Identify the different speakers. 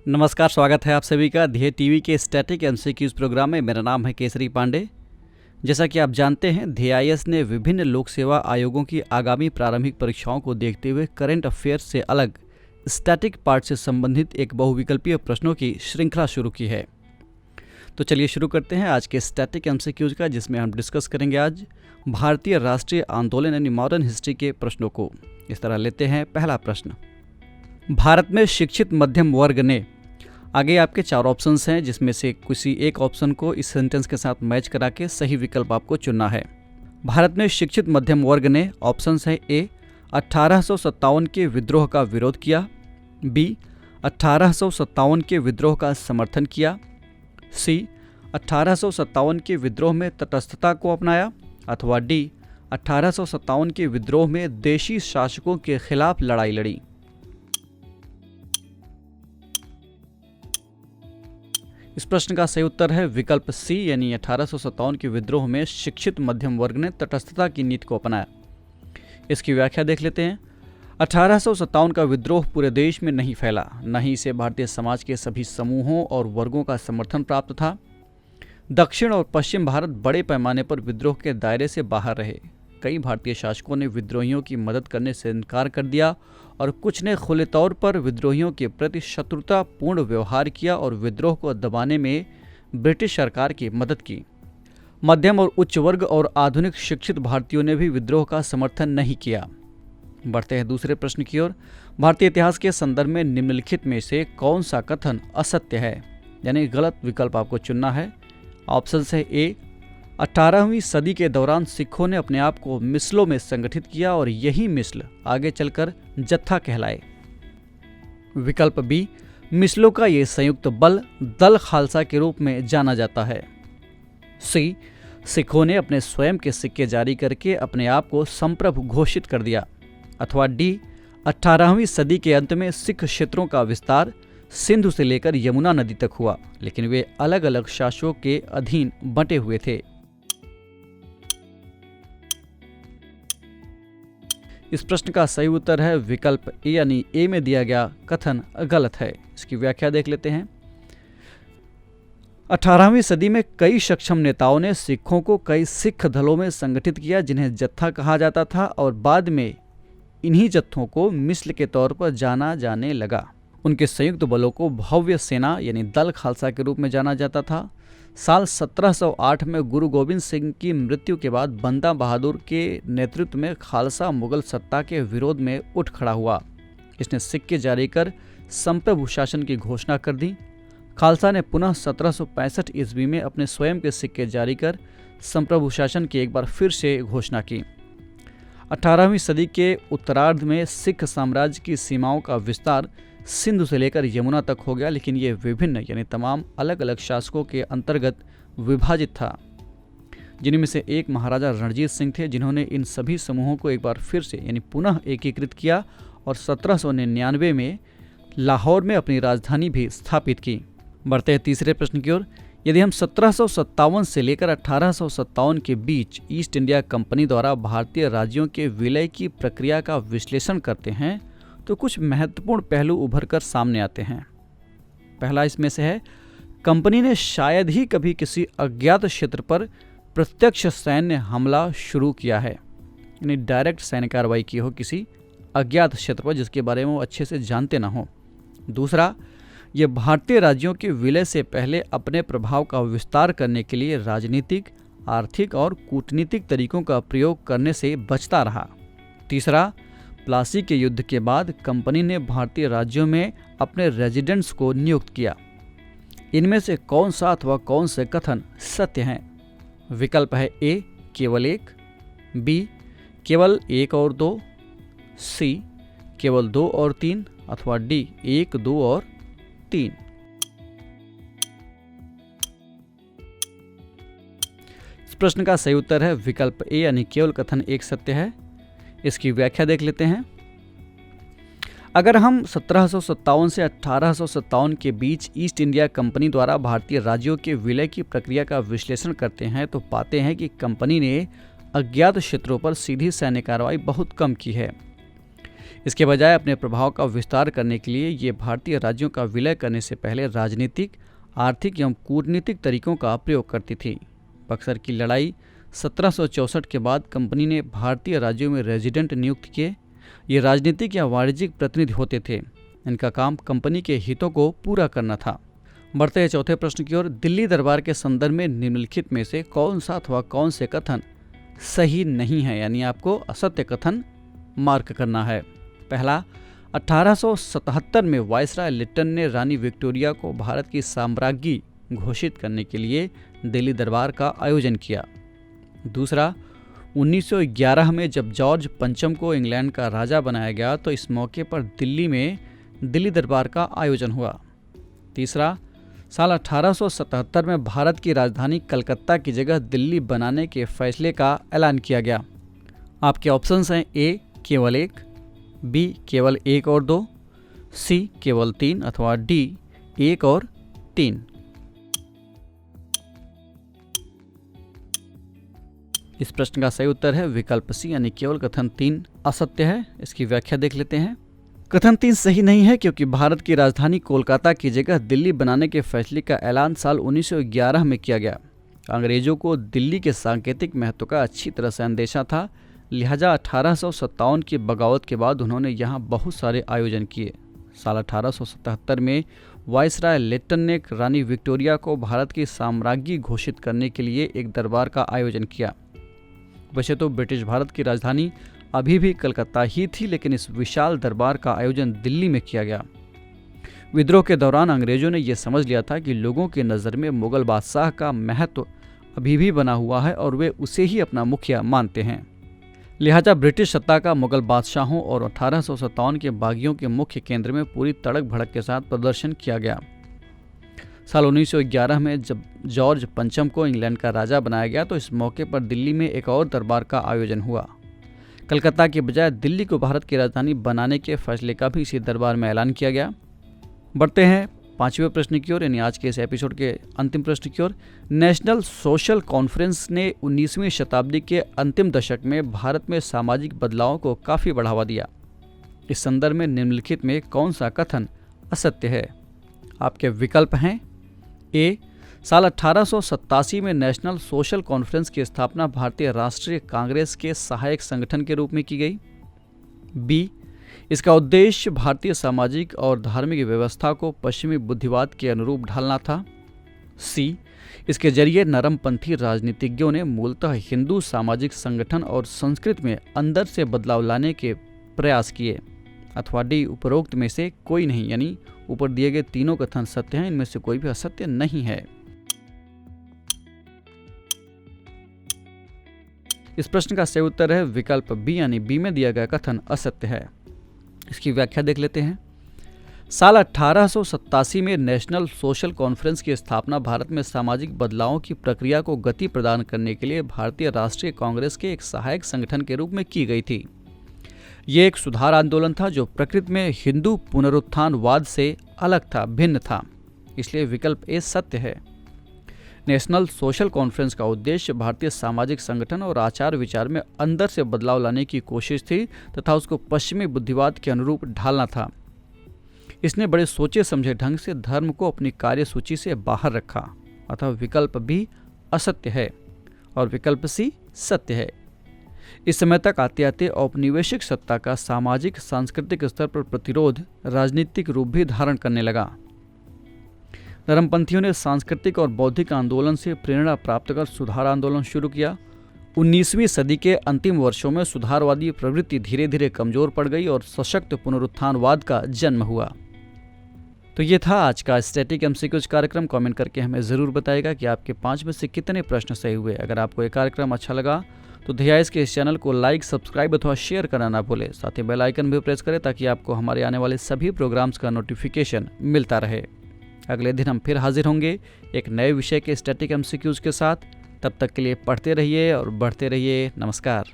Speaker 1: नमस्कार, स्वागत है आप सभी का ध्येय टीवी के स्टैटिक एमसीक्यूज प्रोग्राम में। मेरा नाम है केसरी पांडे। जैसा कि आप जानते हैं, ध्येय आईएएस ने विभिन्न लोक सेवा आयोगों की आगामी प्रारंभिक परीक्षाओं को देखते हुए करंट अफेयर्स से अलग स्टैटिक पार्ट से संबंधित एक बहुविकल्पीय प्रश्नों की श्रृंखला शुरू की है। तो चलिए शुरू करते हैं आज के स्टैटिक एमसीक्यूज का, जिसमें हम डिस्कस करेंगे आज भारतीय राष्ट्रीय आंदोलन यानी मॉडर्न हिस्ट्री के प्रश्नों को। इस तरह लेते हैं पहला प्रश्न। भारत में शिक्षित मध्यम वर्ग ने, आगे आपके 4 ऑप्शंस हैं जिसमें से किसी एक ऑप्शन को इस सेंटेंस के साथ मैच करा के सही विकल्प आपको चुनना है। भारत में शिक्षित मध्यम वर्ग ने, ऑप्शंस है ए 1857 के विद्रोह का विरोध किया, बी 1857 के विद्रोह का समर्थन किया, सी 1857 के विद्रोह में तटस्थता को अपनाया, अथवा डी 1857 के विद्रोह में देशी शासकों के खिलाफ लड़ाई लड़ी। इस प्रश्न का सही उत्तर है विकल्प सी, यानी 1857 के विद्रोह में शिक्षित मध्यम वर्ग ने तटस्थता की नीति को अपनाया। इसकी व्याख्या देख लेते हैं। 1857 का विद्रोह पूरे देश में नहीं फैला, न ही इसे भारतीय समाज के सभी समूहों और वर्गों का समर्थन प्राप्त था। दक्षिण और पश्चिम भारत बड़े पैमाने पर विद्रोह के दायरे से बाहर रहे। कई भारतीय शासकों ने विद्रोहियों की मदद करने से इनकार कर दिया और कुछ ने खुले तौर पर विद्रोहियों के प्रति शत्रुतापूर्ण व्यवहार किया और विद्रोह को दबाने में ब्रिटिश सरकार की मदद की। मध्यम और उच्च वर्ग और आधुनिक शिक्षित भारतीयों ने भी विद्रोह का समर्थन नहीं किया। बढ़ते हैं दूसरे प्रश्न की ओर। भारतीय इतिहास के संदर्भ में निम्नलिखित में से कौन सा कथन असत्य है, यानी गलत विकल्प आपको चुनना है। ऑप्शन है ए 18वीं सदी के दौरान सिखों ने अपने आप को मिसलों में संगठित किया और यही मिसल आगे चलकर जत्था कहलाए। विकल्प बी, मिसलों का ये संयुक्त बल दल खालसा के रूप में जाना जाता है। सी, सिखों ने अपने स्वयं के सिक्के जारी करके अपने आप को संप्रभु घोषित कर दिया। अथवा डी, 18वीं सदी के अंत में सिख क्षेत्रों का विस्तार सिंधु से लेकर यमुना नदी तक हुआ, लेकिन वे अलग अलग शासकों के अधीन बंटे हुए थे। इस प्रश्न का सही उत्तर है विकल्प ए, यानी ए में दिया गया कथन गलत है। इसकी व्याख्या देख लेते हैं। 18वीं सदी में कई सक्षम नेताओं ने सिखों को कई सिख दलों में संगठित किया जिन्हें जत्था कहा जाता था, और बाद में इन्हीं जत्थों को मिसल के तौर पर जाना जाने लगा। उनके संयुक्त बलों को भव्य सेना यानी दल खालसा के रूप में जाना जाता था। साल 1708 में गुरु गोविंद सिंह की मृत्यु के बाद बंदा बहादुर के नेतृत्व में खालसा मुगल सत्ता के विरोध में उठ खड़ा हुआ। इसने सिक्के जारी कर संप्रभु शासन की घोषणा कर दी। खालसा ने पुनः 1765 ईस्वी में अपने स्वयं के सिक्के जारी कर संप्रभु शासन की एक बार फिर से घोषणा की। 18वीं सदी के उत्तरार्ध में सिख साम्राज्य की सीमाओं का विस्तार सिंधु से लेकर यमुना तक हो गया, लेकिन ये विभिन्न यानी तमाम अलग अलग शासकों के अंतर्गत विभाजित था, जिनमें से एक महाराजा रणजीत सिंह थे, जिन्होंने इन सभी समूहों को एक बार फिर से यानी पुनः एकीकृत किया और 1799 में लाहौर में अपनी राजधानी भी स्थापित की। बढ़ते हैं तीसरे प्रश्न की ओर। यदि हम 1757 से लेकर 1857 के बीच ईस्ट इंडिया कंपनी द्वारा भारतीय राज्यों के विलय की प्रक्रिया का विश्लेषण करते हैं तो कुछ महत्वपूर्ण पहलू उभर कर सामने आते हैं। पहला इसमें से है, कंपनी ने शायद ही कभी किसी अज्ञात क्षेत्र पर प्रत्यक्ष सैन्य हमला शुरू किया है, यानी डायरेक्ट सैन्य कार्रवाई की हो किसी अज्ञात क्षेत्र पर जिसके बारे में वो अच्छे से जानते ना हो। दूसरा, ये भारतीय राज्यों के विलय से पहले अपने प्रभाव का विस्तार करने के लिए राजनीतिक, आर्थिक और कूटनीतिक तरीकों का प्रयोग करने से बचता रहा। तीसरा, प्लासी के युद्ध के बाद कंपनी ने भारतीय राज्यों में अपने रेजिडेंट्स को नियुक्त किया। इनमें से कौन सा अथवा कौन से कथन सत्य हैं? विकल्प है ए केवल 1, बी केवल 1 और 2, सी केवल 2 और 3, अथवा डी 1, 2 और 3। इस प्रश्न का सही उत्तर है विकल्प ए, यानी केवल कथन 1 सत्य है। इसकी व्याख्या देख लेते हैं। अगर हम 1757 से 1857 के बीच ईस्ट इंडिया कंपनी द्वारा भारतीय राज्यों के विलय की प्रक्रिया का विश्लेषण करते हैं तो पाते हैं कि कंपनी ने अज्ञात क्षेत्रों पर सीधी सैन्य कार्रवाई बहुत कम की है। इसके बजाय अपने प्रभाव का विस्तार करने के लिए ये भारतीय राज्यों का विलय करने से पहले राजनीतिक, आर्थिक एवं कूटनीतिक तरीकों का प्रयोग करती थी। बक्सर की लड़ाई 1764 के बाद कंपनी ने भारतीय राज्यों में रेजिडेंट नियुक्त किए। ये राजनीतिक या वाणिज्यिक प्रतिनिधि होते थे। इनका काम कंपनी के हितों को पूरा करना था। बढ़ते हैं चौथे प्रश्न की ओर। दिल्ली दरबार के संदर्भ में निम्नलिखित में से कौन सा अथवा कौन से कथन सही नहीं है, यानी आपको असत्य कथन मार्क करना है। पहला, 1877 में वायसराय लिट्टन ने रानी विक्टोरिया को भारत की साम्राज्ञी घोषित करने के लिए दिल्ली दरबार का आयोजन किया। दूसरा, 1911 में जब जॉर्ज पंचम को इंग्लैंड का राजा बनाया गया तो इस मौके पर दिल्ली में दिल्ली दरबार का आयोजन हुआ। तीसरा, साल 1877 में भारत की राजधानी कलकत्ता की जगह दिल्ली बनाने के फैसले का ऐलान किया गया। आपके ऑप्शंस हैं ए केवल 1, बी केवल 1 और 2, सी केवल 3 अथवा डी 1 और 3। इस प्रश्न का सही उत्तर है विकल्प सी, यानी केवल कथन 3 असत्य है। इसकी व्याख्या देख लेते हैं। कथन 3 सही नहीं है क्योंकि भारत की राजधानी कोलकाता की जगह दिल्ली बनाने के फैसले का ऐलान साल 1911 में किया गया। अंग्रेजों को दिल्ली के सांकेतिक महत्व का अच्छी तरह से अंदेशा था, लिहाजा 1857 की बगावत के बाद उन्होंने यहाँ बहुत सारे आयोजन किए। साल 1877 में वायसराय लिट्टन ने रानी विक्टोरिया को भारत की साम्राज्ञी घोषित करने के लिए एक दरबार का आयोजन किया। वैसे तो ब्रिटिश भारत की राजधानी अभी भी कलकत्ता ही थी, लेकिन इस विशाल दरबार का आयोजन दिल्ली में किया गया। विद्रोह के दौरान अंग्रेजों ने यह समझ लिया था कि लोगों की नज़र में मुगल बादशाह का महत्व अभी भी बना हुआ है और वे उसे ही अपना मुखिया मानते हैं। लिहाजा ब्रिटिश सत्ता का मुगल बादशाहों और 1857 के बागियों के मुख्य केंद्र में पूरी तड़क भड़क के साथ प्रदर्शन किया गया। साल 1911 में जब जॉर्ज पंचम को इंग्लैंड का राजा बनाया गया तो इस मौके पर दिल्ली में एक और दरबार का आयोजन हुआ। कलकत्ता के बजाय दिल्ली को भारत की राजधानी बनाने के फैसले का भी इसी दरबार में ऐलान किया गया। बढ़ते हैं 5वें प्रश्न की ओर, यानी आज के इस एपिसोड के अंतिम प्रश्न की ओर। नेशनल सोशल कॉन्फ्रेंस ने 19वीं शताब्दी के अंतिम दशक में भारत में सामाजिक बदलावों को काफ़ी बढ़ावा दिया। इस संदर्भ में निम्नलिखित में कौन सा कथन असत्य है? आपके विकल्प हैं ए, साल 1887 में नेशनल सोशल कॉन्फ्रेंस की स्थापना भारतीय राष्ट्रीय कांग्रेस के सहायक संगठन के रूप में की गई। बी, इसका उद्देश्य भारतीय सामाजिक और धार्मिक व्यवस्था को पश्चिमी बुद्धिवाद के अनुरूप ढालना था। सी, इसके जरिए नरमपंथी राजनीतिज्ञों ने मूलतः हिंदू सामाजिक संगठन और संस्कृति में अंदर से बदलाव लाने के प्रयास किए। अथवा डी, उपरोक्त में से कोई नहीं, यानी ऊपर दिए गए तीनों कथन सत्य हैं, इनमें से कोई भी असत्य नहीं है। इस प्रश्न का सही उत्तर है विकल्प बी, यानी बी में दिया गया कथन असत्य है। इसकी व्याख्या देख लेते हैं। साल 1887 में नेशनल सोशल कॉन्फ्रेंस की स्थापना भारत में सामाजिक बदलावों की प्रक्रिया को गति प्रदान करने के लिए भारतीय राष्ट्रीय कांग्रेस के एक सहायक संगठन के रूप में की गई थी। ये एक सुधार आंदोलन था जो प्रकृति में हिंदू पुनरुत्थानवाद से अलग था, भिन्न था, इसलिए विकल्प ए सत्य है। नेशनल सोशल कॉन्फ्रेंस का उद्देश्य भारतीय सामाजिक संगठन और आचार विचार में अंदर से बदलाव लाने की कोशिश थी तथा उसको पश्चिमी बुद्धिवाद के अनुरूप ढालना था। इसने बड़े सोचे समझे ढंग से धर्म को अपनी कार्यसूची से बाहर रखा, अतः विकल्प बी असत्य है और विकल्प सी सत्य है। इस समय तक आते आते औपनिवेशिक सत्ता का सामाजिक सांस्कृतिक स्तर पर प्रतिरोध राजनीतिक रूप भी धारण करने लगा। नरमपंथियों ने सांस्कृतिक और बौद्धिक आंदोलन से प्रेरणा प्राप्त कर सुधार आंदोलन शुरू किया। 19वीं सदी के अंतिम वर्षों में सुधारवादी प्रवृत्ति धीरे धीरे कमजोर पड़ गई और सशक्त पुनरुत्थानवाद का जन्म हुआ। तो ये था आज का स्टैटिक एमसीक्यूज कार्यक्रम। कमेंट करके हमें ज़रूर बताइएगा कि आपके 5 में से कितने प्रश्न सही हुए। अगर आपको ये कार्यक्रम अच्छा लगा तो दयाइश के इस चैनल को लाइक, सब्सक्राइब अथवा शेयर करना ना भूलें। साथ ही बेल आइकन भी प्रेस करें ताकि आपको हमारे आने वाले सभी प्रोग्राम्स का नोटिफिकेशन मिलता रहे। अगले दिन हम फिर हाजिर होंगे एक नए विषय के स्टैटिक एमसीक्यूज के साथ। तब तक के लिए पढ़ते रहिए और बढ़ते रहिए। नमस्कार।